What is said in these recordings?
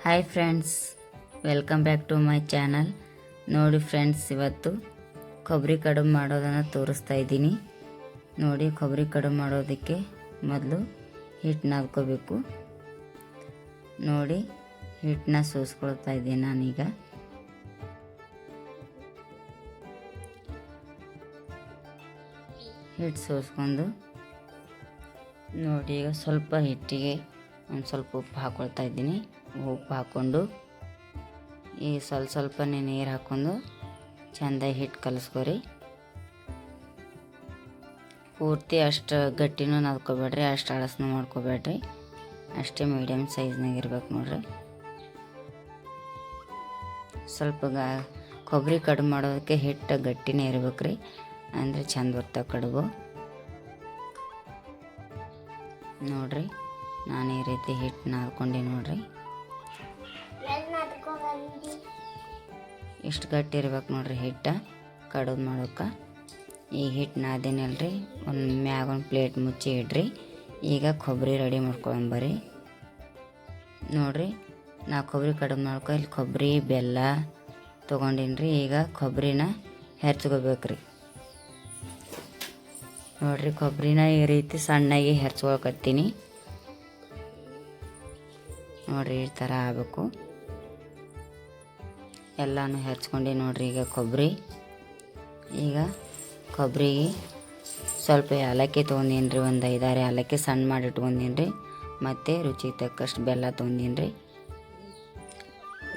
Hi friends, welcome back to my channel. ನೋಡಿ friends, ಇವತ್ತು ಕೊಬ್ಬರಿ ಕಡುಬು ಮಾಡೋದನ್ನು ತೋರಿಸ್ತಾ ಇದ್ದೀನಿ. ನೋಡಿ, ಕೊಬ್ಬರಿ ಕಡುಬು ಮಾಡೋದಕ್ಕೆ ಮೊದಲು ಹಿಟ್ಟು ನಾದ್ಕೋಬೇಕು. ನೋಡಿ, ಹಿಟ್ಟನ್ನ ಸೋಸ್ಕೊಳ್ತಾ ಇದ್ದೀನಿ ನಾನೀಗ. ಹಿಟ್ಟು ಸೋಸ್ಕೊಂಡು ನೋಡಿ, ಈಗ ಸ್ವಲ್ಪ ಹಿಟ್ಟಿಗೆ ಒಂದು ಸ್ವಲ್ಪ ಉಪ್ಪು ಹಾಕ್ಕೊಳ್ತಾ ಇದ್ದೀನಿ. ಉಪ್ಪು ಹಾಕ್ಕೊಂಡು ಈಗ ಸ್ವಲ್ಪನೇ ನೀರು ಹಾಕ್ಕೊಂಡು ಚೆಂದಾಗಿ ಹಿಟ್ಟು ಕಲಿಸ್ಕೊರಿ. ಪೂರ್ತಿ ಅಷ್ಟು ಗಟ್ಟಿನೂ ನಾದ್ಕೋಬೇಡ್ರಿ, ಅಷ್ಟು ಅಳಸ್ನೂ ಮಾಡ್ಕೋಬೇಡ್ರಿ, ಅಷ್ಟೇ ಮೀಡಿಯಮ್ ಸೈಜ್ನಾಗ ಇರ್ಬೇಕು ನೋಡ್ರಿ. ಸ್ವಲ್ಪ ಕೊಬ್ಬರಿ ಕಡುಬು ಮಾಡೋದಕ್ಕೆ ಹಿಟ್ಟು ಗಟ್ಟಿನೇ ಇರ್ಬೇಕ್ರಿ, ಅಂದರೆ ಚಂದ ಬರ್ತಾವೆ ಕಡುಬು. ನೋಡ್ರಿ, ನಾನು ಈ ರೀತಿ ಹಿಟ್ಟು ನಾದ್ಕೊಂಡೆ ನೋಡ್ರಿ. ಇಷ್ಟು ಗಟ್ಟಿ ಇರ್ಬೇಕು ನೋಡ್ರಿ ಹಿಟ್ಟು ಕಡುಬು ಮಾಡೋಕೆ. ಈ ಹಿಟ್ಟು ನಾದೇನಲ್ರಿ, ಒಂದು ಮ್ಯಾಗ ಒಂದು ಪ್ಲೇಟ್ ಮುಚ್ಚಿ ಇಡ್ರಿ. ಈಗ ಕೊಬ್ಬರಿ ರೆಡಿ ಮಾಡ್ಕೊಂಬರ್ರಿ. ನೋಡ್ರಿ, ನಾ ಕೊಬ್ಬರಿ ಕಡುಬು ಮಾಡ್ಕೊ ಇಲ್ಲಿ ಕೊಬ್ಬರಿ ಬೆಲ್ಲ ತೊಗೊಂಡಿನ್ರಿ. ಈಗ ಕೊಬ್ಬರಿನ ಹೆರ್ಚ್ಕೋಬೇಕ್ರಿ. ನೋಡ್ರಿ, ಕೊಬ್ಬರಿನ ಈ ರೀತಿ ಸಣ್ಣಗೆ ಹೆರ್ಚ್ಕೊಳಕತ್ತೀನಿ. ನೋಡ್ರಿ, ಈ ಥರ ಆಗಬೇಕು. ಎಲ್ಲನೂ ಹೆರ್ಚ್ಕೊಂಡು ನೋಡ್ರಿ. ಈಗ ಕೊಬ್ಬರಿಗೆ ಸ್ವಲ್ಪ ಏಲಕ್ಕಿ ತೊಗೊಂಡಿನ್ರಿ, ಒಂದು 5-6 ಏಲಕ್ಕಿ ಸಣ್ಣ ಮಾಡಿ ಇಟ್ಕೊಂಡಿನ್ರಿ. ಮತ್ತು ರುಚಿಗೆ ತಕ್ಕಷ್ಟು ಬೆಲ್ಲ ತೊಗೊಂಡಿನ್ರಿ.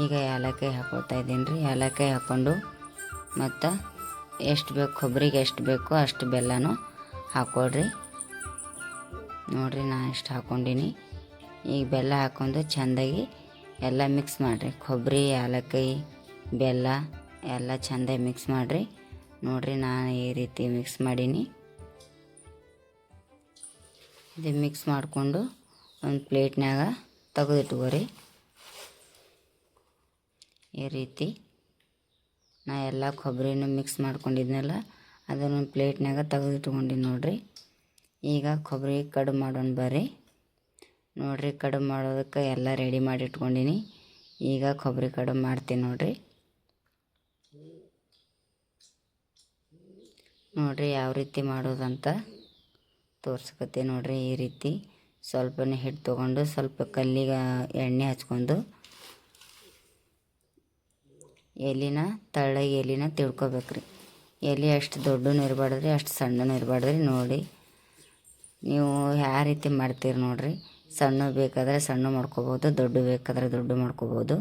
ಈಗ ಏಲಕ್ಕಿ ಹಾಕ್ಕೊಳ್ತಾ ಇದ್ದೀನಿ ರೀ. ಏಲಕ್ಕಿ ಹಾಕ್ಕೊಂಡು ಮತ್ತು ಎಷ್ಟು ಬೇಕು ಕೊಬ್ಬರಿಗೆ ಎಷ್ಟು ಬೇಕೋ ಅಷ್ಟು ಬೆಲ್ಲನೂ ಹಾಕ್ಕೊಳ್ರಿ. ನೋಡಿರಿ, ನಾನು ಇಷ್ಟು ಹಾಕ್ಕೊಂಡಿನಿ. ಈಗ ಬೆಲ್ಲ ಹಾಕ್ಕೊಂಡು ಚೆಂದಾಗಿ ಎಲ್ಲ ಮಿಕ್ಸ್ ಮಾಡಿರಿ. ಕೊಬ್ಬರಿ, ಏಲಕ್ಕಿ, ಬೆಲ್ಲ ಎಲ್ಲ ಚೆಂದಾಗಿ ಮಿಕ್ಸ್ ಮಾಡಿರಿ. ನೋಡಿರಿ, ನಾನು ಈ ರೀತಿ ಮಿಕ್ಸ್ ಮಾಡೀನಿ. ಇದು ಮಿಕ್ಸ್ ಮಾಡಿಕೊಂಡು ಒಂದು ಪ್ಲೇಟ್ನಾಗ ತೆಗೆದಿಟ್ಕೋರಿ. ಈ ರೀತಿ ನಾ ಎಲ್ಲ ಕೊಬ್ಬರಿನೂ ಮಿಕ್ಸ್ ಮಾಡ್ಕೊಂಡಿದ್ನಲ್ಲ, ಅದನ್ನು ಪ್ಲೇಟ್ನಾಗ ತೆಗೆದಿಟ್ಕೊಂಡಿನಿ ನೋಡಿರಿ. ಈಗ ಕೊಬ್ಬರಿ ಕಡುಬು ಮಾಡೋಣ ಬರ್ರಿ. ನೋಡಿರಿ, ಕಡುಬು ಮಾಡೋದಕ್ಕೆ ಎಲ್ಲ ರೆಡಿ ಮಾಡಿ ಇಟ್ಕೊಂಡಿನಿ. ಈಗ ಕೊಬ್ಬರಿ ಕಡುಬು ಮಾಡ್ತೀನಿ ನೋಡಿರಿ. ನೋಡಿರಿ, ಯಾವ ರೀತಿ ಮಾಡೋದಂತ ತೋರ್ಸಕತ್ತೀನಿ ನೋಡಿರಿ. ಈ ರೀತಿ ಸ್ವಲ್ಪನೇ ಹಿಟ್ಟು ತೊಗೊಂಡು ಸ್ವಲ್ಪ ಕಲ್ಲಿಗೆ ಎಣ್ಣೆ ಹಚ್ಕೊಂಡು ತೆಳ್ಳಗೆ ಎಲೆನ ತಿಳ್ಕೊಬೇಕ್ರಿ. ಎಲೆ ಅಷ್ಟು ದೊಡ್ಡನೂ ಇರಬಾರ್ದ್ರಿ, ಅಷ್ಟು ಸಣ್ಣನೂ ಇರಬಾರ್ದ್ರಿ. ನೋಡಿ, ನೀವು ಯಾವ ರೀತಿ ಮಾಡ್ತೀರಿ ನೋಡಿರಿ. ಸಣ್ಣ ಬೇಕಾದರೆ ಸಣ್ಣ ಮಾಡ್ಕೋಬೋದು, ದೊಡ್ಡ ಬೇಕಾದರೆ ದೊಡ್ಡ ಮಾಡ್ಕೋಬೋದು.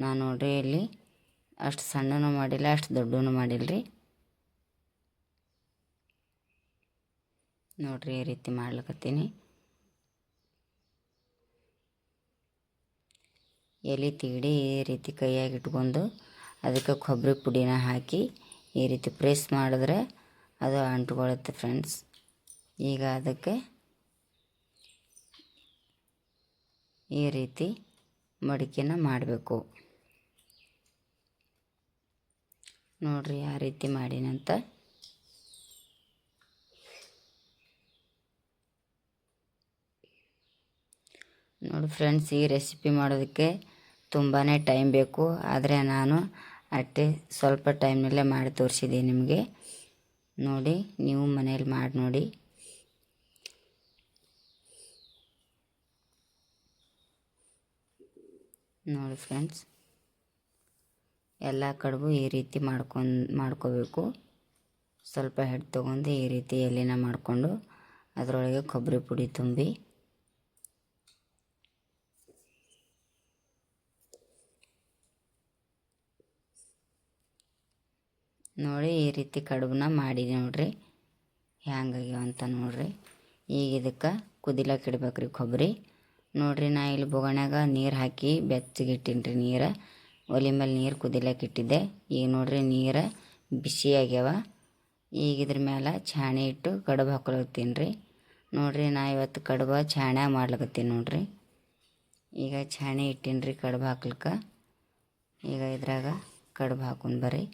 ನಾನು ನೋಡಿರಿ, ಇಲ್ಲಿ ಅಷ್ಟು ಸಣ್ಣನೂ ಮಾಡಿಲ್ಲ, ಅಷ್ಟು ದೊಡ್ಡನೂ ಮಾಡಿಲ್ಲರಿ. ನೋಡಿರಿ, ಈ ರೀತಿ ಮಾಡ್ಲಿಕತ್ತೀನಿ. ಎಲೆ ತೀಡಿ ಈ ರೀತಿ ಕೈಯಾಗಿ ಇಟ್ಕೊಂಡು ಅದಕ್ಕೆ ಕೊಬ್ಬರಿ ಪುಡಿನ ಹಾಕಿ ಈ ರೀತಿ ಪ್ರೆಸ್ ಮಾಡಿದ್ರೆ ಅದು ಅಂಟ್ಕೊಳ್ಳುತ್ತೆ ಫ್ರೆಂಡ್ಸ್. ಈಗ ಅದಕ್ಕೆ ಈ ರೀತಿ ಮಡಿಕೆನ ಮಾಡಬೇಕು. ನೋಡಿರಿ, ಯಾವ ರೀತಿ ಮಾಡಿನಂತ. ನೋಡಿ ಫ್ರೆಂಡ್ಸ್, ಈ ರೆಸಿಪಿ ಮಾಡೋದಕ್ಕೆ ತುಂಬಾ ಟೈಮ್ ಬೇಕು, ಆದರೆ ನಾನು ಅಷ್ಟೇ ಸ್ವಲ್ಪ ಟೈಮ್ನಲ್ಲೇ ಮಾಡಿ ತೋರಿಸಿದ್ದೀನಿ ನಿಮಗೆ. ನೋಡಿ, ನೀವು ಮನೇಲಿ ಮಾಡಿ ನೋಡಿ. ನೋಡಿ ಫ್ರೆಂಡ್ಸ್, ಎಲ್ಲ ಕಡುಬು ಈ ರೀತಿ ಮಾಡ್ಕೋಬೇಕು. ಸ್ವಲ್ಪ ಹಿಟ್ಟು ತೊಗೊಂಡು ಈ ರೀತಿ ಎಲೆನ ಮಾಡಿಕೊಂಡು ಅದರೊಳಗೆ ಕೊಬ್ಬರಿ ಪುಡಿ ತುಂಬಿ ನೋಡಿ, ಈ ರೀತಿ ಕಡುಬನ್ನ ಮಾಡಿ ನೋಡಿರಿ ಹ್ಯಾಂಗಾಗ್ಯಾವ ಅಂತ ನೋಡಿರಿ. ಈಗ ಇದಕ್ಕೆ ಕುದಿಲಕ್ಕೆ ಇಡ್ಬೇಕ್ರಿ ಕೊಬ್ಬರಿ. ನೋಡಿರಿ, ನಾ ಇಲ್ಲಿ ಬೊಗಣ್ಯಾಗ ನೀರು ಹಾಕಿ ಬೆಚ್ಚಗೆ ಇಟ್ಟೀನಿ ನೀರು. ಒಲೆ ಮೇಲೆ ನೀರು ಕುದಿಲಕ್ಕೆ ಇಟ್ಟಿದ್ದೆ. ಈಗ ನೋಡಿರಿ, ನೀರು ಬಿಸಿ ಆಗ್ಯಾವ. ಈಗ ಇದ್ರ ಮೇಲೆ ಛಾಣಿ ಇಟ್ಟು ಕಡುಬು ಹಾಕೊಳತ್ತೀನಿ ರೀ. ನೋಡಿರಿ, ನಾ ಇವತ್ತು ಕಡುಬು ಛಾಣ್ಯಾಗ ಮಾಡ್ಲಕತ್ತೀನಿ ನೋಡಿರಿ. ಈಗ ಛಾಣಿ ಇಟ್ಟೀನಿ ರೀ ಕಡುಬು ಹಾಕ್ಲಿಕ್ಕೆ. ಈಗ ಇದ್ರಾಗ ಕಡುಬು ಹಾಕೊಂಡು ಬರ್ರಿ.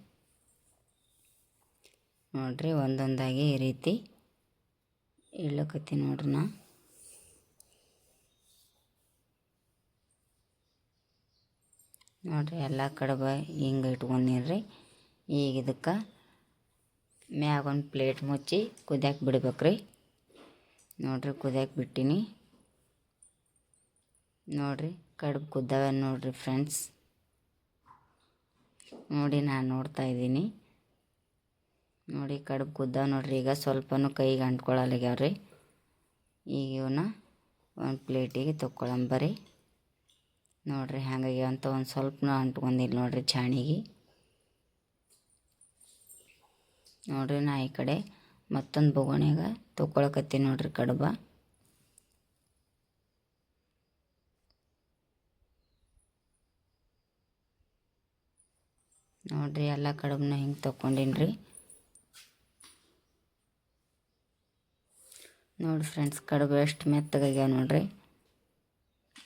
ನೋಡಿರಿ, ಒಂದೊಂದಾಗಿ ಈ ರೀತಿ ಇಡ್ಲಕತ್ತೀನಿ ನೋಡ್ರಿ. ನೋಡಿರಿ ಎಲ್ಲ ಕಡುಬು ಹಿಂಗೆ ಇಟ್ಕೊಂಡಿರಿ. ಈಗ ಇದಕ್ಕೆ ಮ್ಯಾಗ ಒಂದು ಪ್ಲೇಟ್ ಮುಚ್ಚಿ ಕುದಿಯಕ್ಕೆ ಬಿಡ್ಬೇಕು ರೀ. ನೋಡಿರಿ ಕುದಿಯಕ್ಕೆ ಬಿಟ್ಟೀನಿ. ನೋಡಿರಿ ಕಡುಬು ಕುದ್ದಾವೆ ನೋಡಿರಿ ಫ್ರೆಂಡ್ಸ್. ನೋಡಿ ನಾನು ನೋಡ್ತಾ ಇದ್ದೀನಿ. ನೋಡಿ ಕಡುಬು ಕುದ್ದಾವೆ ನೋಡಿರಿ. ಈಗ ಸ್ವಲ್ಪನೂ ಕೈಗೆ ಅಂಟ್ಕೊಳ್ಳಲ್ಲಾಗ್ಯಾವ್ರಿ. ಈಗ ಇವನ್ನ ಒಂದು ಪ್ಲೇಟಿಗೆ ತೊಗೊಳಂಬರಿ. ನೋಡಿರಿ ಹ್ಯಾಂಗಾಗ್ಯಾವ ಅಂತ. ಒಂದು ಸ್ವಲ್ಪನೂ ಅಂಟ್ಕೊಂಡಿಲ್ಲ ನೋಡಿರಿ ಚಾಣಿಗೆ. ನೋಡಿರಿ ನಾ ಈ ಕಡೆ ಮತ್ತೊಂದು ಬೊಗಣ್ಯಾಗ ತೊಗೊಳಕತ್ತೀನಿ ನೋಡಿರಿ ಕಡುಬ. ನೋಡಿರಿ ಎಲ್ಲ ಕಡುಬನ್ನ ಹಿಂಗೆ ತೊಗೊಂಡೀನಿ ರೀ. ನೋಡಿ ಫ್ರೆಂಡ್ಸ್ ಕಡುಬು ಎಷ್ಟು ಮೆತ್ತಗಾಗ್ಯಾವ ನೋಡಿರಿ.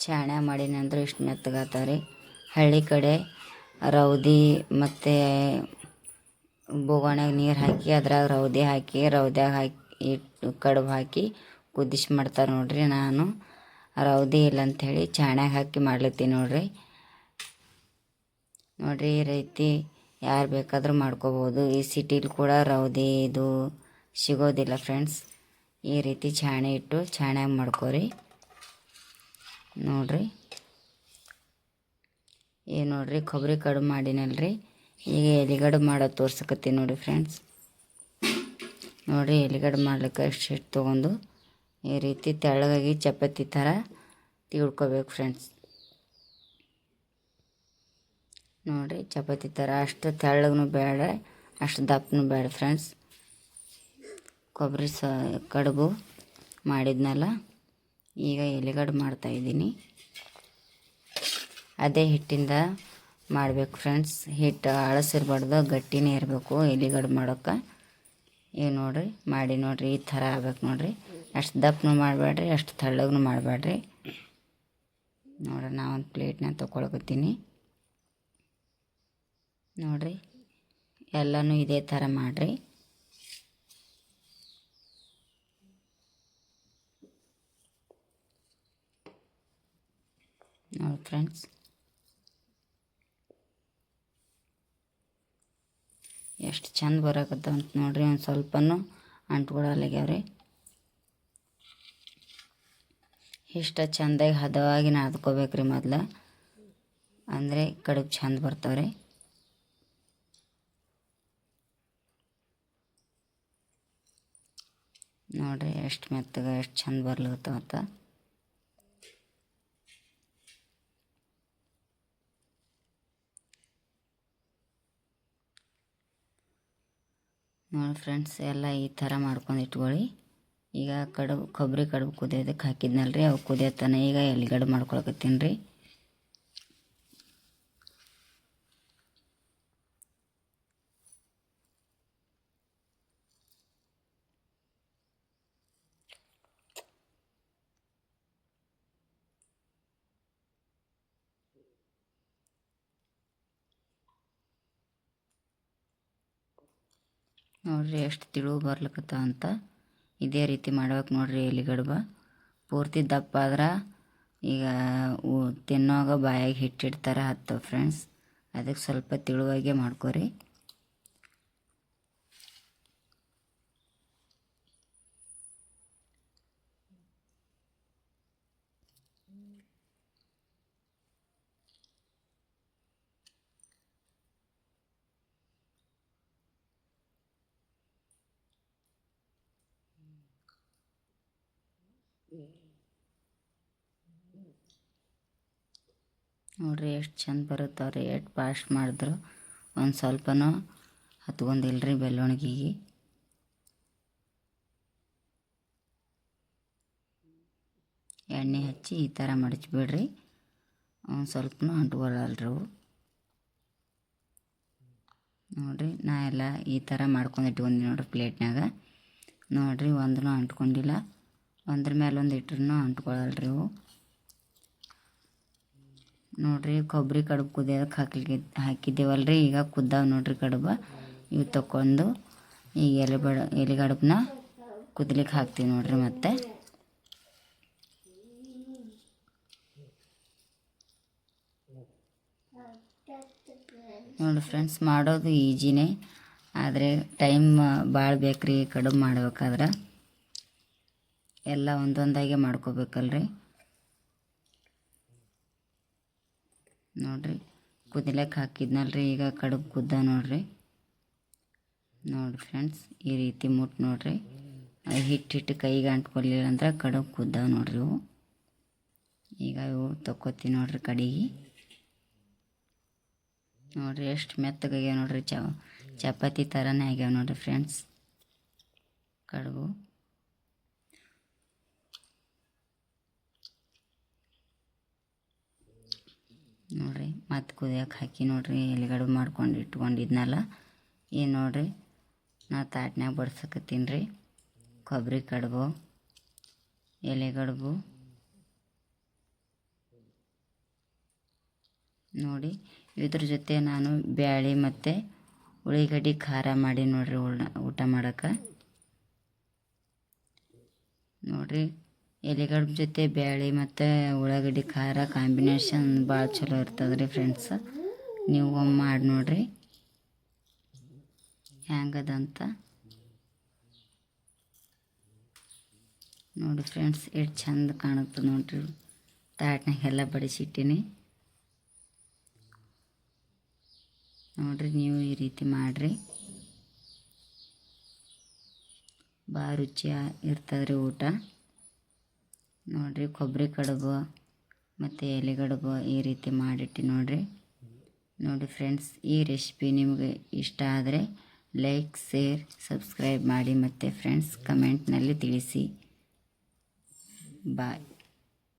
ಚಾಣ್ಯ ಮಾಡೀನಿ ಅಂದ್ರೆ ಇಷ್ಟು ಮೆತ್ತಗಾಗ್ತಾವ ರೀ. ಹಳ್ಳಿ ಕಡೆ ರೌದಿ ಮತ್ತು ಬೊಗಣ್ಯಾಗ ನೀರು ಹಾಕಿ ಅದ್ರಾಗ ರೌದಿ ಹಾಕಿ ರೌದ್ಯಾಗ ಹಾಕಿ ಇಟ್ಟು ಕಡುಬು ಹಾಕಿ ಕುದಿಸಿ ಮಾಡ್ತಾರೆ ನೋಡಿರಿ. ನಾನು ರೌದಿ ಇಲ್ಲ ಅಂಥೇಳಿ ಚಾಣ್ಯಾಗ ಹಾಕಿ ಮಾಡ್ಲತ್ತೀನಿ ನೋಡಿರಿ. ನೋಡಿರಿ ಈ ರೀತಿ ಯಾರು ಬೇಕಾದರೂ ಮಾಡ್ಕೋಬೋದು. ಈ ಸಿಟಿಲಿ ಕೂಡ ರೌದಿ ಇದು ಸಿಗೋದಿಲ್ಲ ಫ್ರೆಂಡ್ಸ್. ಈ ರೀತಿ ಚಾಣಿ ಇಟ್ಟು ಚಾಣ್ಯಾಗ ಮಾಡ್ಕೋರಿ. ನೋಡಿರಿ ನೋಡಿರಿ ಕೊಬ್ಬರಿ ಕಡುಬು ಮಾಡಿನಲ್ರಿ. ಈಗ ಎಲೆಗಡುಬು ಮಾಡೋದು ತೋರ್ಸಕತ್ತೀನಿ ನೋಡಿ ಫ್ರೆಂಡ್ಸ್. ನೋಡಿರಿ ಎಲೆಗಡುಬು ಮಾಡ್ಲಿಕ್ಕೆ ಎಷ್ಟು ತೊಗೊಂಡು ಈ ರೀತಿ ತೆಳ್ಳಗಾಗಿ ಚಪಾತಿ ಥರ ತಿಳ್ಕೊಬೇಕು ಫ್ರೆಂಡ್ಸ್. ನೋಡಿರಿ ಚಪಾತಿ ಥರ ಅಷ್ಟು ತೆಳ್ಳಗೂ ಬೇಡ ಅಷ್ಟು ದಪ್ಪನೂ ಬೇಡ ಫ್ರೆಂಡ್ಸ್. ಕೊಬ್ಬರಿ ಕಡುಬು ಮಾಡಿದ್ನಲ್ಲ, ಈಗ ಎಲೆಗಡುಬು ಮಾಡ್ತಾಯಿದ್ದೀನಿ. ಅದೇ ಹಿಟ್ಟಿಂದ ಮಾಡಬೇಕು ಫ್ರೆಂಡ್ಸ್. ಹಿಟ್ಟು ಅಳಸಿರ್ಬಾರ್ದು, ಗಟ್ಟಿನೇ ಇರಬೇಕು ಎಲೆಗಡುಬು ಮಾಡೋಕ್ಕೆ. ಈಗ ನೋಡಿರಿ ಮಾಡಿ ನೋಡಿರಿ ಈ ಥರ ಆಗ್ಬೇಕು ನೋಡಿರಿ. ಅಷ್ಟು ದಪ್ಪನೂ ಮಾಡಬೇಡ್ರಿ ಅಷ್ಟು ತೆಳ್ಳಗೂ ಮಾಡಬೇಡ್ರಿ. ನೋಡಿರಿ ನಾ ಒಂದು ಪ್ಲೇಟ್ನ ತೊಗೊಳಕತ್ತೀನಿ. ನೋಡಿರಿ ಎಲ್ಲನೂ ಇದೇ ಥರ ಮಾಡಿರಿ. ನೋಡಿ ಫ್ರೆಂಡ್ಸ್ ಎಷ್ಟು ಚಂದ ಬರಕತ್ತವ ಅಂತ ನೋಡಿರಿ. ಒಂದು ಸ್ವಲ್ಪನೂ ಅಂಟ್ಕೊಳಲ್ಲಾಗ್ಯಾವ್ರಿ. ಇಷ್ಟ ಚೆಂದಾಗಿ ಹದವಾಗಿ ನಾದ್ಕೋಬೇಕ್ರಿ ಮೊದಲು, ಅಂದರೆ ಕಡುಬು ಚಂದ ಬರ್ತಾವ್ರಿ. ನೋಡಿರಿ ಎಷ್ಟು ಮೆತ್ತಗೆ ಎಷ್ಟು ಚಂದ ಬರ್ಲಿಕತ್ತಾವಂತ. ನೋಡಿ ಫ್ರೆಂಡ್ಸ್ ಎಲ್ಲ ಈ ಥರ ಮಾಡ್ಕೊಂಡು ಇಟ್ಕೊಳ್ಳಿ. ಈಗ ಕೊಬ್ಬರಿ ಕಡುಬು ಕುದಿಯೋದಕ್ಕೆ ಹಾಕಿದ್ನಲ್ರಿ, ಅವು ಕುದಿಯತ್ತಾನೆ ಈಗ ಎಲೆಗಡುಬು ಮಾಡ್ಕೊಳಕತ್ತೀನಿ ರೀ. ನೋಡಿರಿ ಎಷ್ಟು ತಿಳು ಬರ್ಲಿಕತ್ತಾವ ಅಂತ. ಇದೇ ರೀತಿ ಮಾಡ್ಬೇಕು ನೋಡಿರಿ ಎಲೆಗಡುಬು. ಪೂರ್ತಿ ದಪ್ಪ ಆದ್ರೆ ಈಗ ತಿನ್ನೋವಾಗ ಬಾಯಾಗಿ ಹಿಟ್ಟಿಡ್ತಾರೆ ಹತ್ತವ ಫ್ರೆಂಡ್ಸ್. ಅದಕ್ಕೆ ಸ್ವಲ್ಪ ತಿಳುವಾಗೆ ಮಾಡ್ಕೊರಿ. ನೋಡಿರಿ ಎಷ್ಟು ಚಂದ ಬರುತ್ತವ್ರಿ. ಎಷ್ಟು ಫಾಸ್ಟ್ ಮಾಡಿದ್ರು ಒಂದು ಸ್ವಲ್ಪನೂ ಹತ್ಕೊಂಡಿಲ್ರಿ ಬೆಳ್ಳೊಣಗಿಗೆ. ಎಣ್ಣೆ ಹಚ್ಚಿ ಈ ಥರ ಮಡಚಿಬಿಡ್ರಿ. ಒಂದು ಸ್ವಲ್ಪನೂ ಅಂಟ್ಕೊಳ್ಳಲ್ರಿ ಅವು. ನೋಡಿರಿ ನಾ ಎಲ್ಲ ಈ ಥರ ಮಾಡ್ಕೊಂಡು ಇಟ್ಕೊಂಡಿ ನೋಡಿರಿ ಪ್ಲೇಟ್ನಾಗ. ನೋಡಿರಿ ಒಂದೂ ಅಂಟ್ಕೊಂಡಿಲ್ಲ. ಒಂದ್ರ ಮೇಲೆ ಒಂದು ಇಟ್ರೂ ಅಂಟ್ಕೊಳ್ಳಲ್ರಿ ಅವು. ನೋಡಿರಿ ಕೊಬ್ಬರಿ ಕಡುಬು ಕುದಿಯೋದಕ್ಕೆ ಹಾಕಿದ್ದೇವಲ್ರಿ. ಈಗ ಕುದ್ದಾವ ನೋಡಿರಿ ಕಡುಬು. ಇವು ತಗೊಂಡು ಈಗ ಎಲೆಗಡುಬನ್ನ ಕುದಿಲಿಕ್ಕೆ ಹಾಕ್ತೀವಿ ನೋಡಿರಿ. ಮತ್ತೆ ನೋಡಿ ಫ್ರೆಂಡ್ಸ್, ಮಾಡೋದು ಈಜಿನೇ, ಆದರೆ ಟೈಮ್ ಭಾಳ ಬೇಕ್ರಿ ಕಡುಬು ಮಾಡ್ಬೇಕಾದ್ರೆ. ಎಲ್ಲ ಒಂದೊಂದಾಗೆ ಮಾಡ್ಕೋಬೇಕಲ್ರಿ. ನೋಡಿರಿ, ಕುದಿಲಕ್ಕೆ ಹಾಕಿದ್ನಲ್ರಿ, ಈಗ ಕಡುಬು ಕುದ್ದ ನೋಡಿರಿ. ನೋಡಿ ಫ್ರೆಂಡ್ಸ್, ಈ ರೀತಿ ಮುಟ್ಟು ನೋಡಿರಿ. ಹಿಟ್ಟು ಕೈಗೆ ಅಂಟ್ಕೊಲಿಲ್ಲ ಅಂದ್ರೆ ಕಡುಬು ಕುದ್ದಾವ ನೋಡಿರಿ ಇವು. ಈಗ ಇವು ತೊಗೋತೀವಿ ನೋಡಿರಿ ಕಡೆಗೆ. ನೋಡಿರಿ ಎಷ್ಟು ಮೆತ್ತಗಾಗ್ಯಾವ ನೋಡಿರಿ, ಚಪಾತಿ ಥರನೇ ಆಗ್ಯಾವ ನೋಡಿರಿ ಫ್ರೆಂಡ್ಸ್ ಕಡುಬು. ನೋಡಿರಿ, ಮತ್ತು ಕುದಿಯೋಕೆ ಹಾಕಿ ನೋಡಿರಿ ಎಲೆಗಡುಬು ಮಾಡ್ಕೊಂಡು ಇಟ್ಕೊಂಡಿದ್ನಲ್ಲ. ಏನು ನೋಡಿರಿ, ನಾ ತಾಟ್ನ್ಯಾಗ ಬಡ್ಸಕತ್ತೀನಿ ರೀ ಕೊಬ್ಬರಿ ಕಡುಬು, ಎಲೆಗಡುಬು. ನೋಡಿ, ಇದ್ರ ಜೊತೆ ನಾನು ಬ್ಯಾಳೆ ಮತ್ತು ಉಳ್ಳಾಗಡ್ಡಿ ಖಾರ ಮಾಡಿ ನೋಡಿರಿ ಊಟ ಮಾಡೋಕೆ. ನೋಡಿರಿ, ಎಲೆಗಡುಬು ಜೊತೆ ಬ್ಯಾಳೆ ಮತ್ತು ಉಳ್ಳಾಗಡ್ಡಿ ಖಾರ ಕಾಂಬಿನೇಷನ್ ಭಾಳ ಚಲೋ ಇರ್ತದೆ ರೀ ಫ್ರೆಂಡ್ಸ್. ನೀವು ಒಮ್ಮೆ ಮಾಡಿ ನೋಡಿರಿ ಹೆಂಗದಂತ. ನೋಡಿ ಫ್ರೆಂಡ್ಸ್, ಎಷ್ಟು ಚಂದ ಕಾಣುತ್ತೆ ನೋಡಿರಿ. ತಾಟ್ನಾಗೆಲ್ಲ ಬಡಿಸಿಟ್ಟಿನಿ ನೋಡಿರಿ. ನೀವು ಈ ರೀತಿ ಮಾಡಿರಿ, ಭಾಳ ರುಚಿ ಇರ್ತದೆ ರೀ ಊಟ. ನೋಡಿರಿ, ಕೊಬ್ಬರಿ ಕಡುಬು ಮತ್ತು ಎಲೆಗಡುಬು ಈ ರೀತಿ ಮಾಡಿಟ್ಟು ನೋಡಿರಿ. ನೋಡಿ ಫ್ರೆಂಡ್ಸ್, ಈ ರೆಸಿಪಿ ನಿಮಗೆ ಇಷ್ಟ ಆದರೆ ಲೈಕ್, ಶೇರ್, ಸಬ್ಸ್ಕ್ರೈಬ್ ಮಾಡಿ ಮತ್ತು ಫ್ರೆಂಡ್ಸ್ ಕಮೆಂಟ್ನಲ್ಲಿ ತಿಳಿಸಿ. ಬಾಯ್.